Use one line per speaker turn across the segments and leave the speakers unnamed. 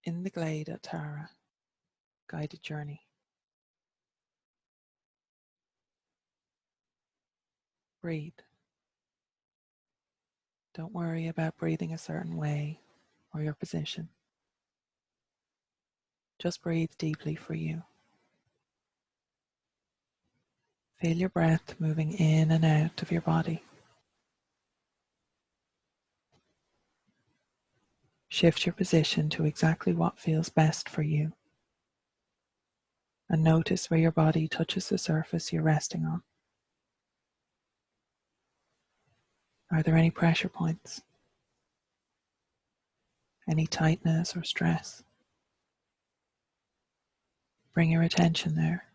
in the Glade at Tara, guided journey. Breathe. Don't worry about breathing a certain way or your position. Just breathe deeply for you. Feel your breath moving in and out of your body. Shift your position to exactly what feels best for you. And notice where your body touches the surface you're resting on. Are there any pressure points? Any tightness or stress? Bring your attention there.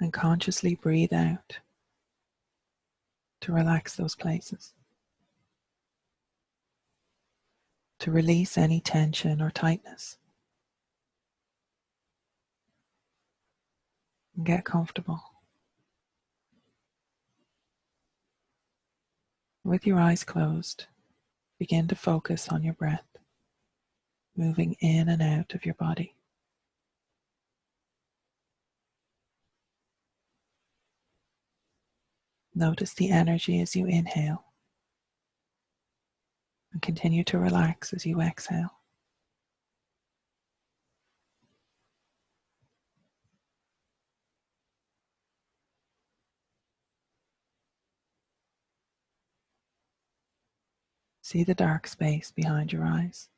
And consciously breathe out to relax those places. To release any tension or tightness. And get comfortable. With your eyes closed, begin to focus on your breath, moving in and out of your body. Notice the energy as you inhale, and continue to relax as you exhale. See the dark space behind your eyes.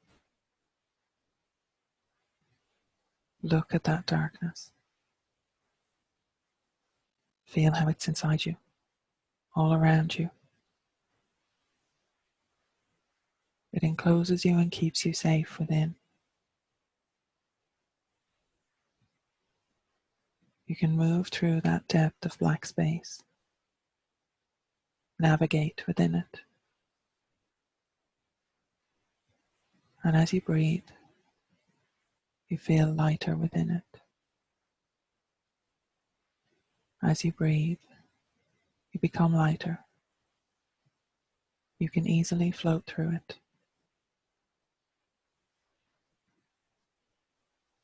Look at that darkness. Feel how it's inside you, all around you. It encloses you and keeps you safe within. You can move through that depth of black space, navigate within it. And as you breathe, you feel lighter within it. As you breathe, you become lighter. You can easily float through it.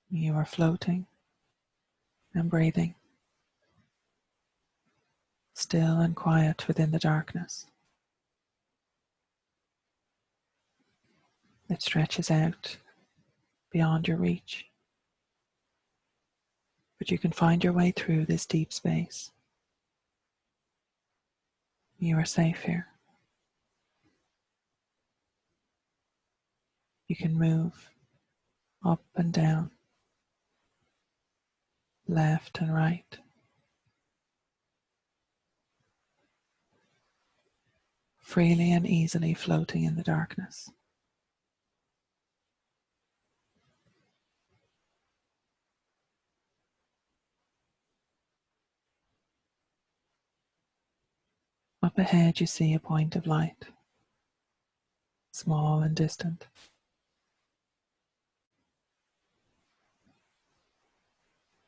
You are floating and breathing, still and quiet within the darkness. It stretches out beyond your reach. But you can find your way through this deep space. You are safe here. You can move up and down, left and right. Freely and easily floating in the darkness. Up ahead you see a point of light, small and distant.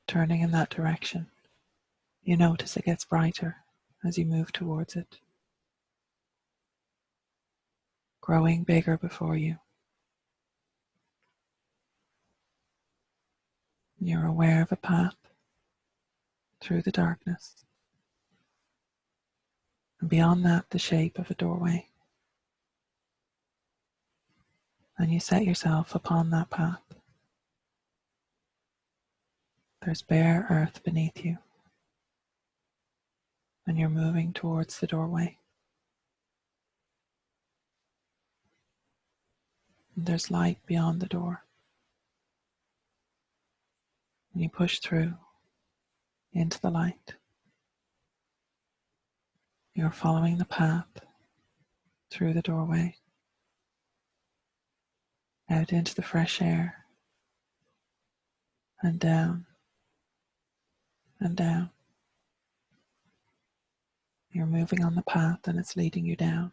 Turning in that direction, you notice it gets brighter as you move towards it, growing bigger before you. You're aware of a path through the darkness, and beyond that the shape of a doorway. And you set yourself upon that path. There's bare earth beneath you, and you're moving towards the doorway. And there's light beyond the door. And you push through into the light. You're following the path through the doorway, out into the fresh air, and down, and down. You're moving on the path and it's leading you down.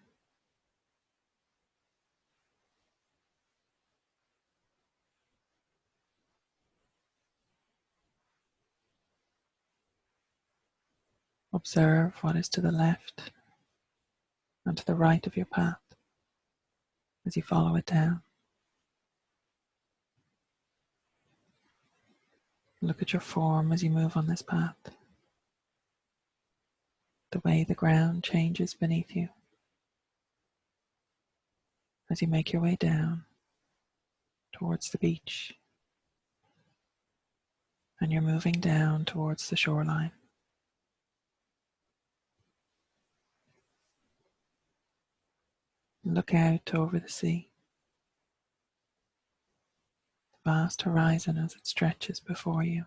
Observe what is to the left and to the right of your path. as you follow it down. Look at your form as you move on this path, the way the ground changes beneath you as you make your way down towards the beach, and you're moving down towards the shoreline. Look out over the sea, the vast horizon as it stretches before you.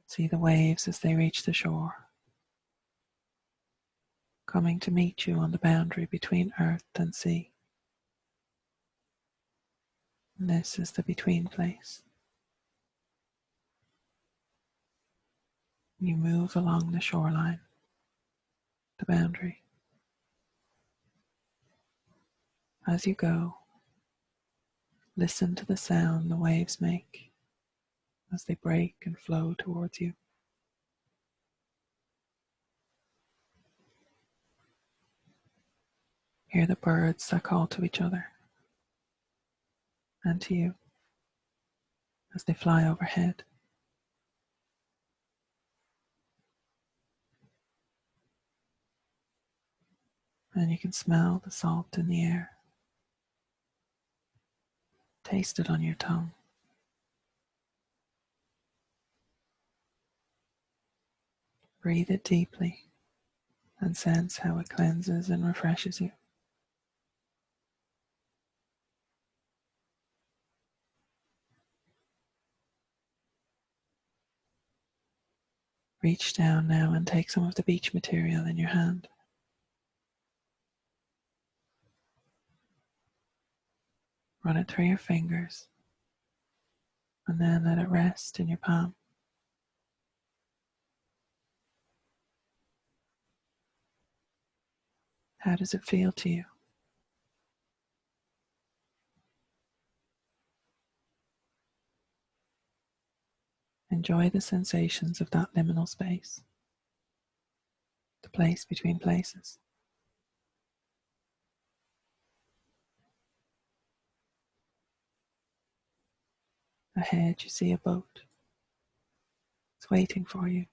See the waves as they reach the shore, coming to meet you on the boundary between earth and sea. And this is the between place. You move along the shoreline, the boundary. As you go, listen to the sound the waves make as they break and flow towards you. Hear the birds that call to each other and to you as they fly overhead. And you can smell the salt in the air. Taste it on your tongue. Breathe it deeply and sense how it cleanses and refreshes you. Reach down now and take some of the beach material in your hand. Run it through your fingers and then let it rest in your palm. How does it feel to you? Enjoy the sensations of that liminal space, the place between places. Ahead you see a boat. It's waiting for you.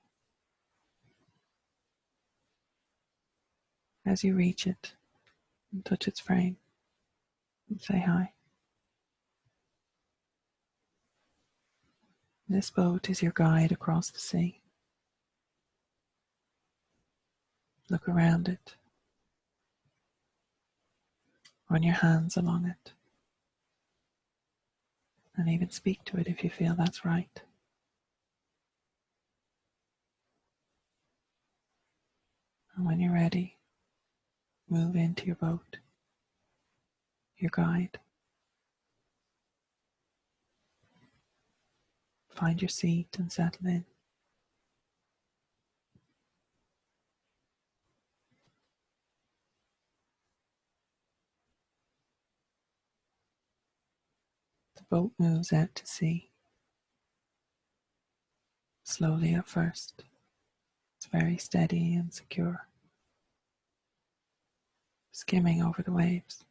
As you reach it and touch its frame and say hi. This boat is your guide across the sea. Look around it. Run your hands along it. And even speak to it if you feel that's right. And when you're ready, move into your boat, your guide. Find your seat and settle in. The boat moves out to sea. Slowly at first. It's very steady and secure. Skimming over the waves.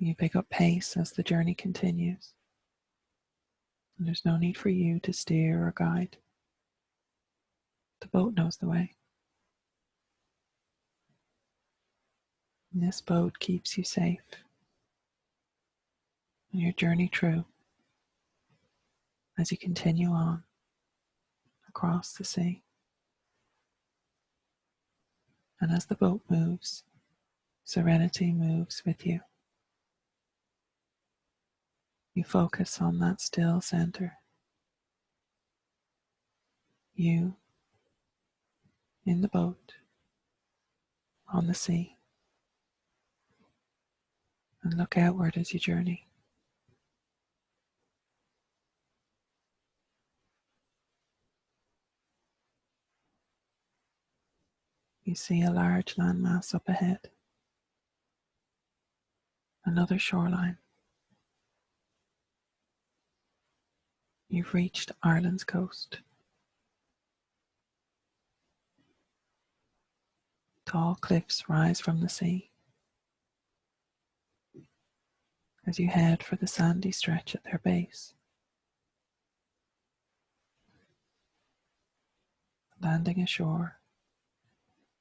You pick up pace as the journey continues. And there's no need for you to steer or guide. The boat knows the way. And this boat keeps you safe on your journey through as you continue on across the sea. And as the boat moves, serenity moves with you. You focus on that still center. You in the boat, on the sea. And look outward as you journey. You see a large landmass up ahead. Another shoreline. You've reached Ireland's coast. Tall cliffs rise from the sea as you head for the sandy stretch at their base. Landing ashore,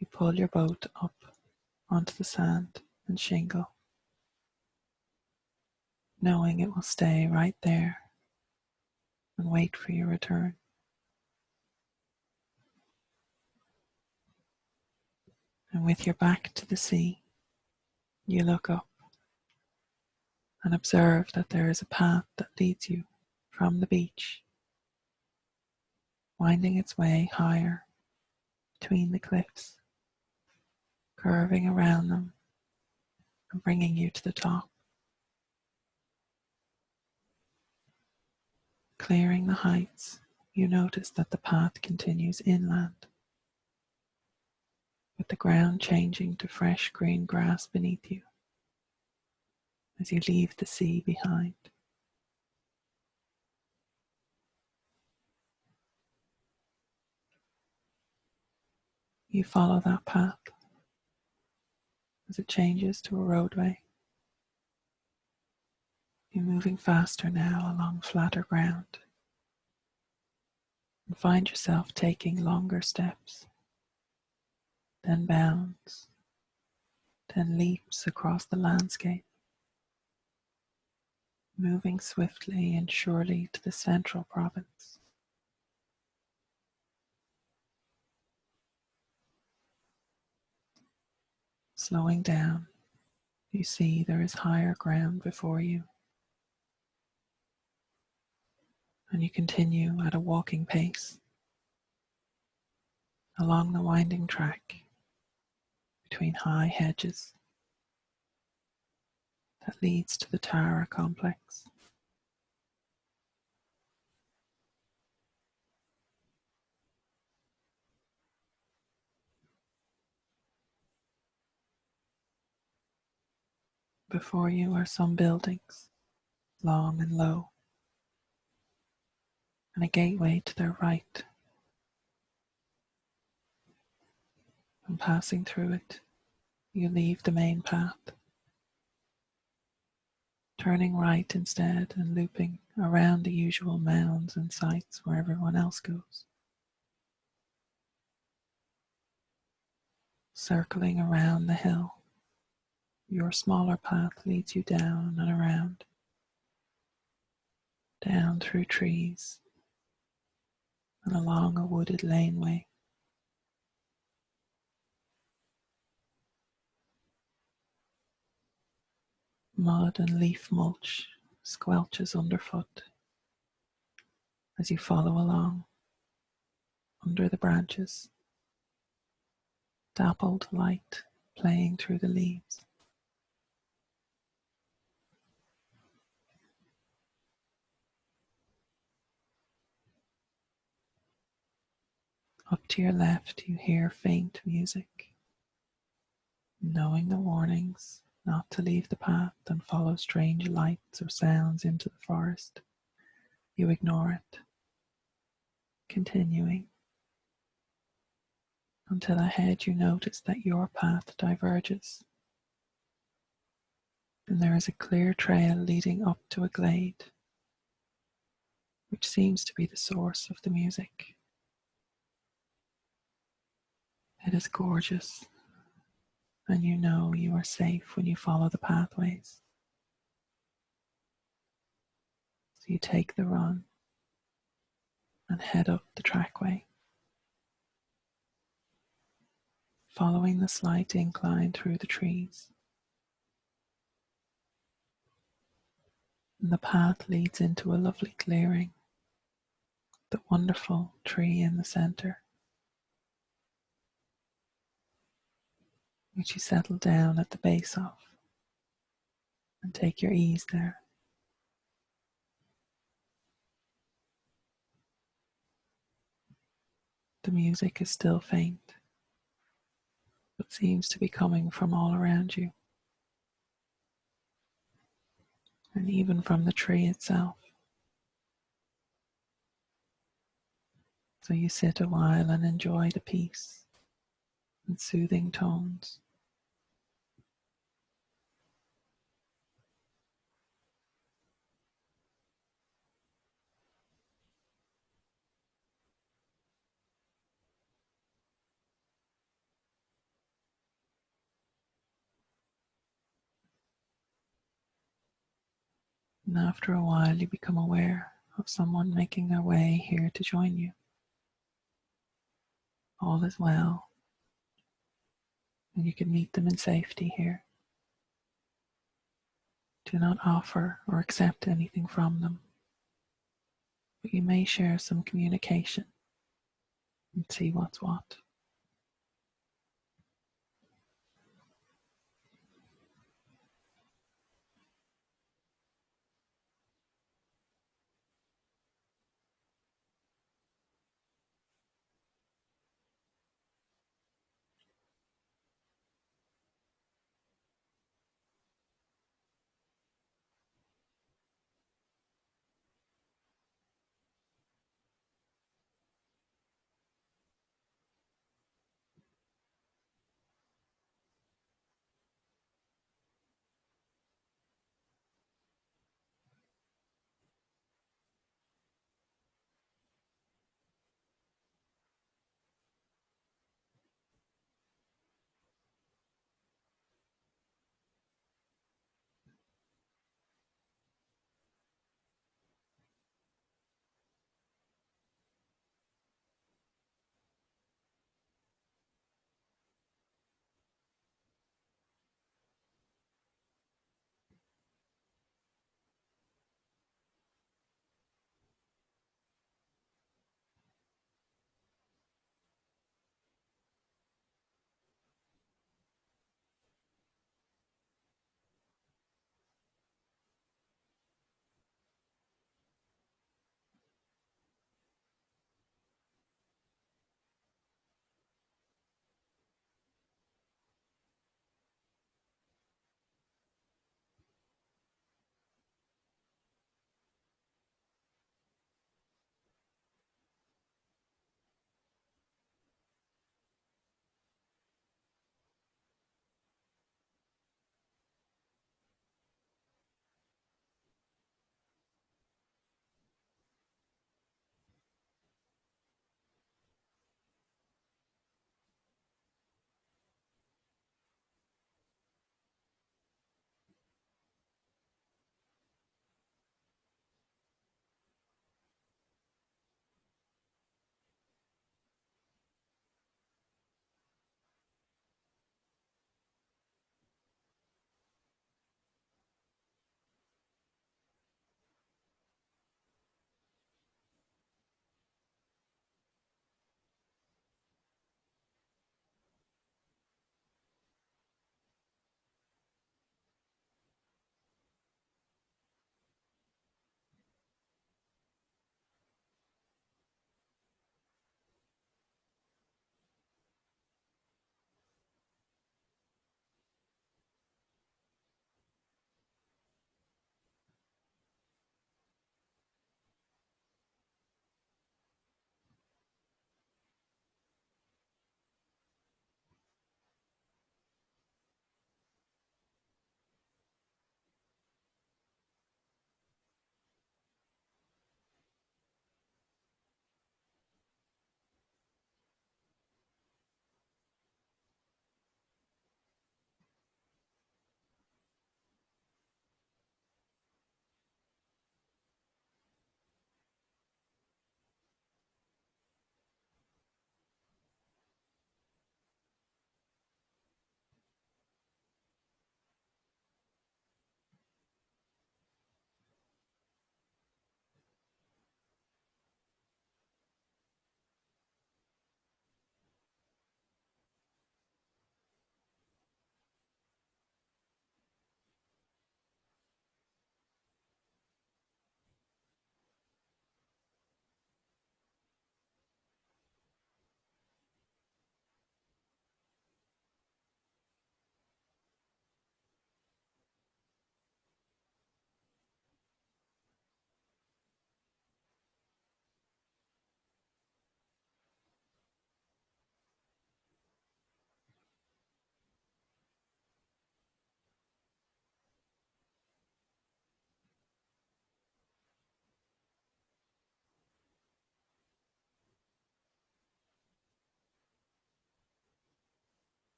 you pull your boat up onto the sand and shingle, knowing it will stay right there and wait for your return. And with your back to the sea, you look up and observe that there is a path that leads you from the beach, winding its way higher between the cliffs, curving around them and bringing you to the top. Clearing the heights, you notice that the path continues inland, with the ground changing to fresh green grass beneath you as you leave the sea behind. You follow that path as it changes to a roadway. You're moving faster now along flatter ground and find yourself taking longer steps, then bounds, then leaps across the landscape, moving swiftly and surely to the central province. Slowing down, you see there is higher ground before you, and you continue at a walking pace along the winding track between high hedges that leads to the Tara complex. Before you are some buildings, long and low, and a gateway to their right. And passing through it, you leave the main path, turning right instead and looping around the usual mounds and sites where everyone else goes. Circling around the hill, your smaller path leads you down and around, down through trees and along a wooded laneway. Mud and leaf mulch squelches underfoot as you follow along under the branches, dappled light playing through the leaves. Up to your left, you hear faint music. Knowing the warnings not to leave the path and follow strange lights or sounds into the forest, you ignore it, continuing until ahead you notice that your path diverges and there is a clear trail leading up to a glade, which seems to be the source of the music. It is gorgeous, and you know you are safe when you follow the pathways. So you take the run and head up the trackway, following the slight incline through the trees. And the path leads into a lovely clearing, the wonderful tree in the center, which you settle down at the base of and take your ease there. The music is still faint, but seems to be coming from all around you, and even from the tree itself. So you sit a while and enjoy the peace and soothing tones. And after a while, you become aware of someone making their way here to join you. All is well, and you can meet them in safety here. Do not offer or accept anything from them, but you may share some communication and see what's what.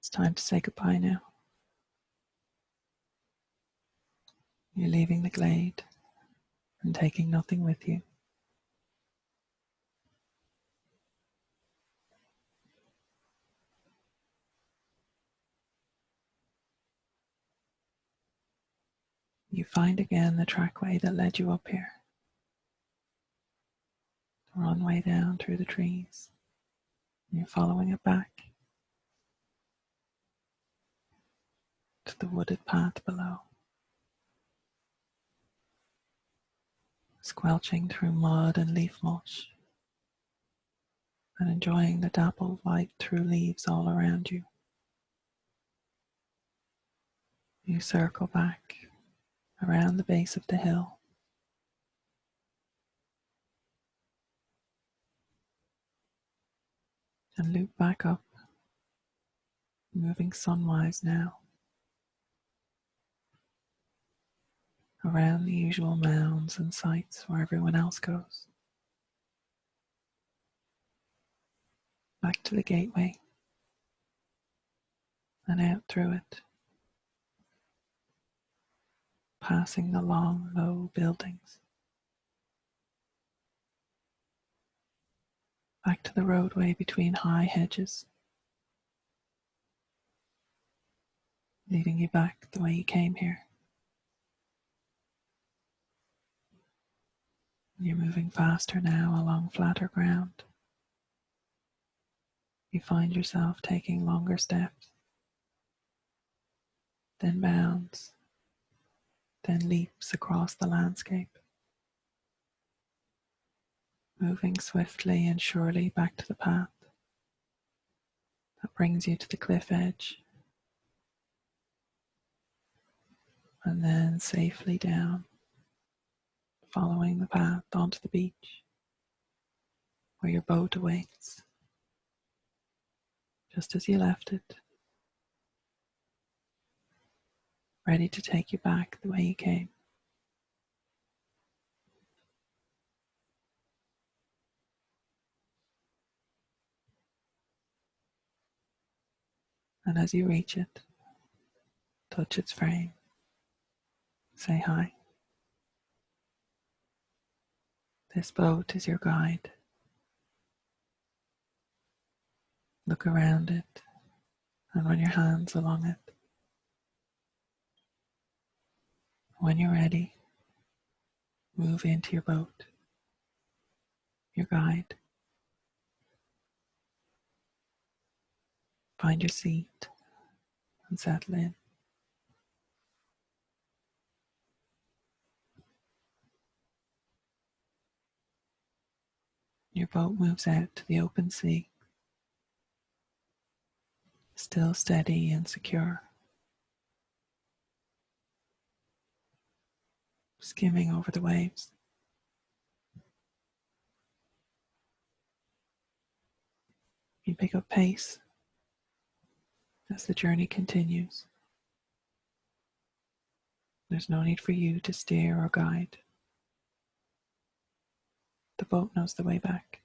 It's time to say goodbye now. You're leaving the glade and taking nothing with you. You find again the trackway that led you up here. The runway down through the trees. And you're following it back to the wooded path below. Squelching through mud and leaf mulch and enjoying the dappled light through leaves all around you. You circle back around the base of the hill and loop back up, moving sunwise now, around the usual mounds and sites where everyone else goes. Back to the gateway and out through it, passing the long, low buildings. Back to the roadway between high hedges, leading you back the way you came here. You're moving faster now along flatter ground. You find yourself taking longer steps, then bounds, then leaps across the landscape, moving swiftly and surely back to the path that brings you to the cliff edge, and then safely down, following the path onto the beach where your boat awaits, just as you left it, ready to take you back the way you came. And as you reach it, touch its frame, say hi. This boat is your guide. Look around it and run your hands along it. When you're ready, move into your boat, your guide. Find your seat and settle in. Your boat moves out to the open sea, still steady and secure, skimming over the waves. You pick up pace as the journey continues. There's no need for you to steer or guide. The boat knows the way back.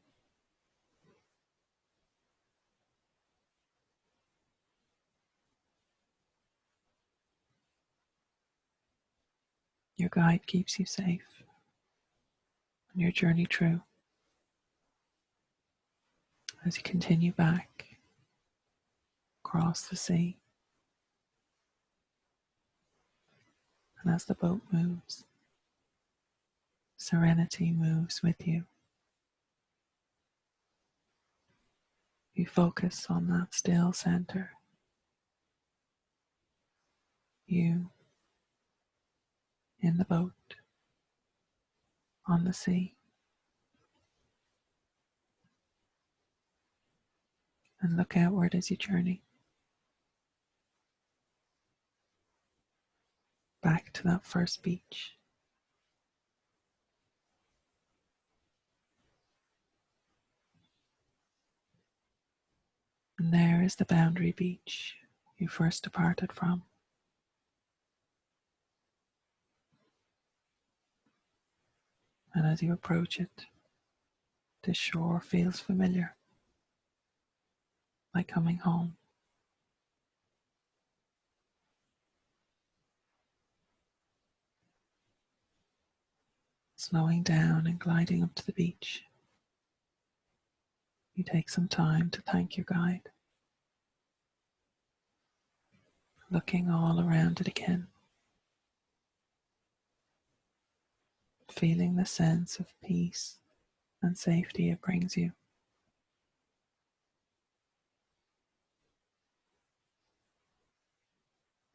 Your guide keeps you safe on your journey through as you continue back across the sea. And as the boat moves, serenity moves with you. You focus on that still center. You in the boat, on the sea. And look outward as you journey. Back to that first beach. And there is the boundary beach you first departed from. And as you approach it, the shore feels familiar, like coming home. Slowing down and gliding up to the beach, you take some time to thank your guide, looking all around it again, feeling the sense of peace and safety it brings you.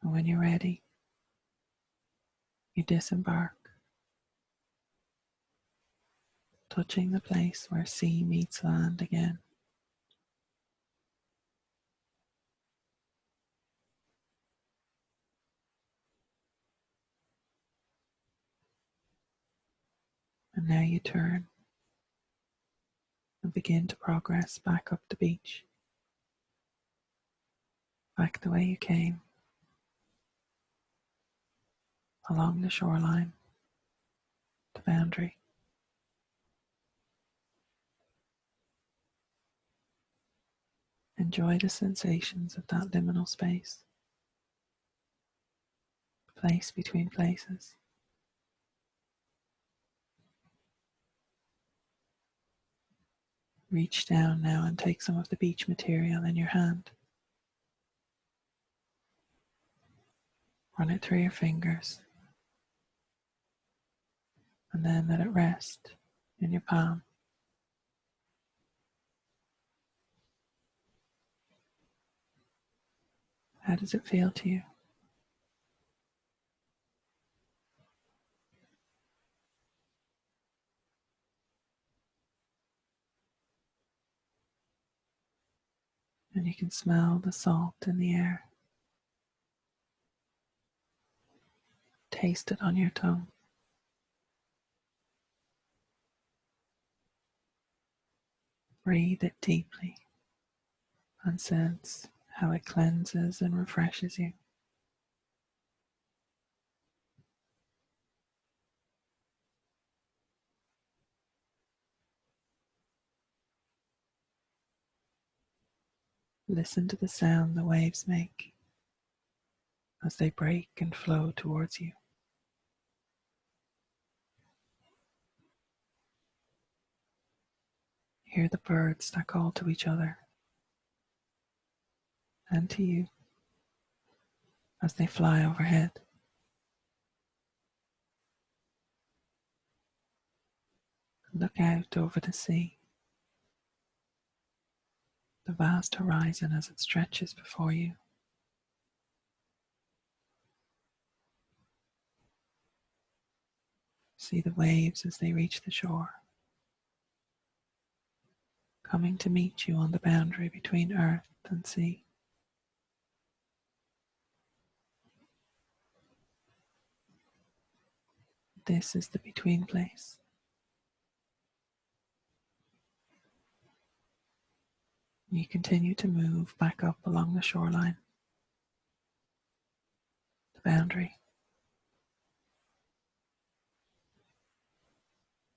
And when you're ready, you disembark, touching the place where sea meets land again. And now you turn and begin to progress back up the beach, back the way you came, along the shoreline, the boundary. Enjoy the sensations of that liminal space, place between places. Reach down now and take some of the beach material in your hand. Run it through your fingers, and then let it rest in your palm. How does it feel to you? And you can smell the salt in the air. Taste it on your tongue. Breathe it deeply and sense how it cleanses and refreshes you. Listen to the sound the waves make as they break and flow towards you. Hear the birds that call to each other and to you as they fly overhead. Look out over the sea, the vast horizon as it stretches before you. See the waves as they reach the shore, coming to meet you on the boundary between earth and sea. This is the between place. You continue to move back up along the shoreline, the boundary,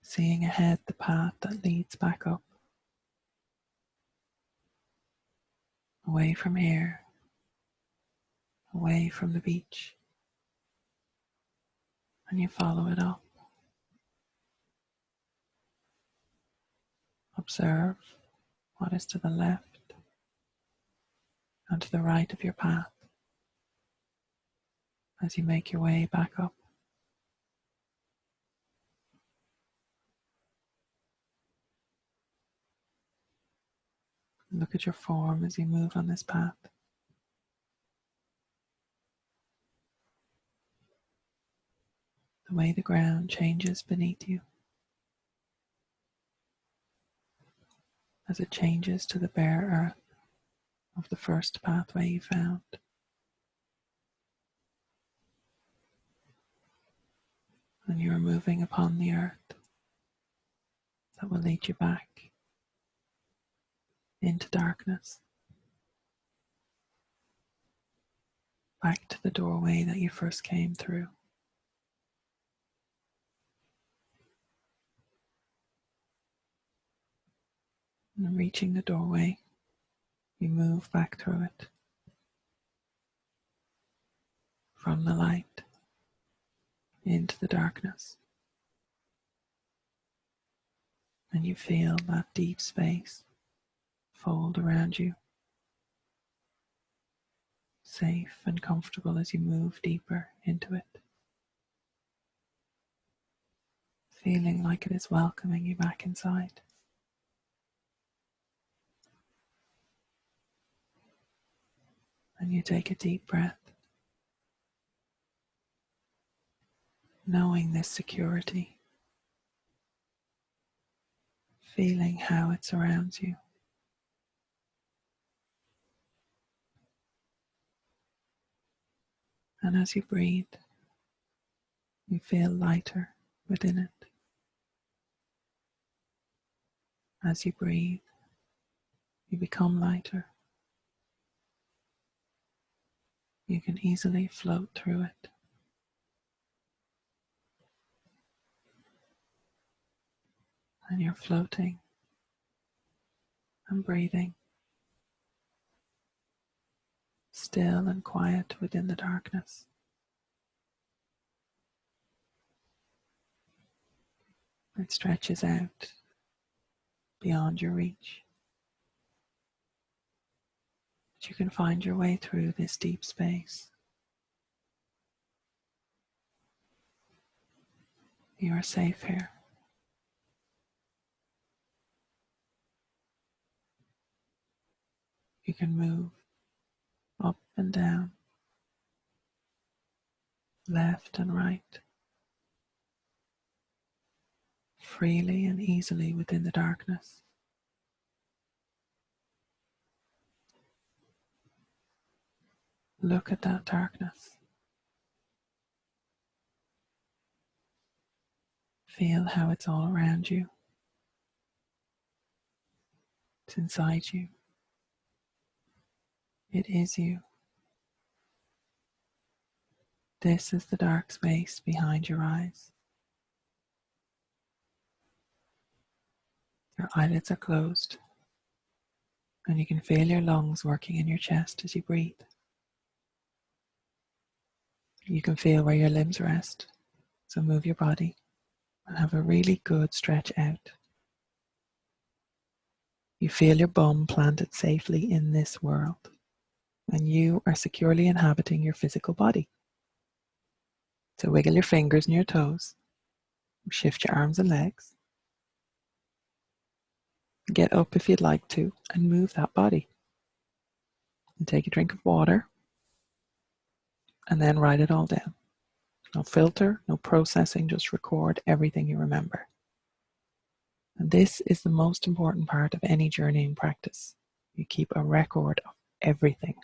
seeing ahead the path that leads back up, away from here, away from the beach, and you follow it up. Observe what is to the left and to the right of your path as you make your way back up. Look at your form as you move on this path. The way the ground changes beneath you as it changes to the bare earth of the first pathway you found. And you are moving upon the earth that will lead you back into darkness, back to the doorway that you first came through. And reaching the doorway, you move back through it, from the light into the darkness. And you feel that deep space fold around you, safe and comfortable as you move deeper into it, feeling like it is welcoming you back inside. And you take a deep breath, knowing this security, feeling how it surrounds you. And as you breathe, you feel lighter within it. As you breathe, you become lighter. You can easily float through it. And you're floating and breathing, still and quiet within the darkness. It stretches out beyond your reach. But you can find your way through this deep space. You are safe here. You can move up and down, left and right, freely and easily within the darkness. Look at that darkness. Feel how it's all around you. It's inside you. It is you. This is the dark space behind your eyes. Your eyelids are closed, and you can feel your lungs working in your chest as you breathe. You can feel where your limbs rest, so move your body and have a really good stretch out. You feel your bum planted safely in this world, and you are securely inhabiting your physical body. So wiggle your fingers and your toes, shift your arms and legs, get up if you'd like to, and move that body. And take a drink of water, and then write it all down. No filter, no processing, just record everything you remember. And this is the most important part of any journeying practice. You keep a record of everything.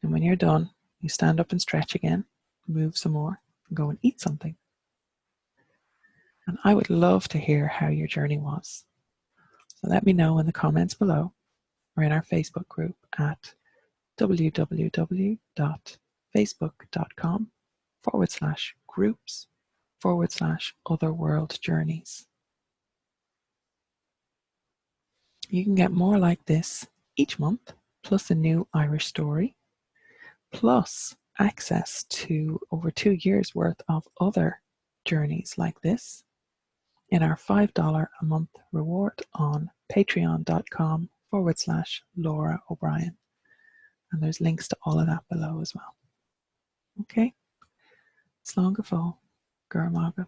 And when you're done, you stand up and stretch again, move some more, and go and eat something. And I would love to hear how your journey was. So let me know in the comments below or in our Facebook group at www.facebook.com/groups/otherworld journeys. You can get more like this each month, plus a new Irish story, plus access to over 2 years worth of other journeys like this in our $5 a month reward on patreon.com/Lora O'Brien. And there's links to all of that below as well. Okay? Slán go fóill, gur mágad.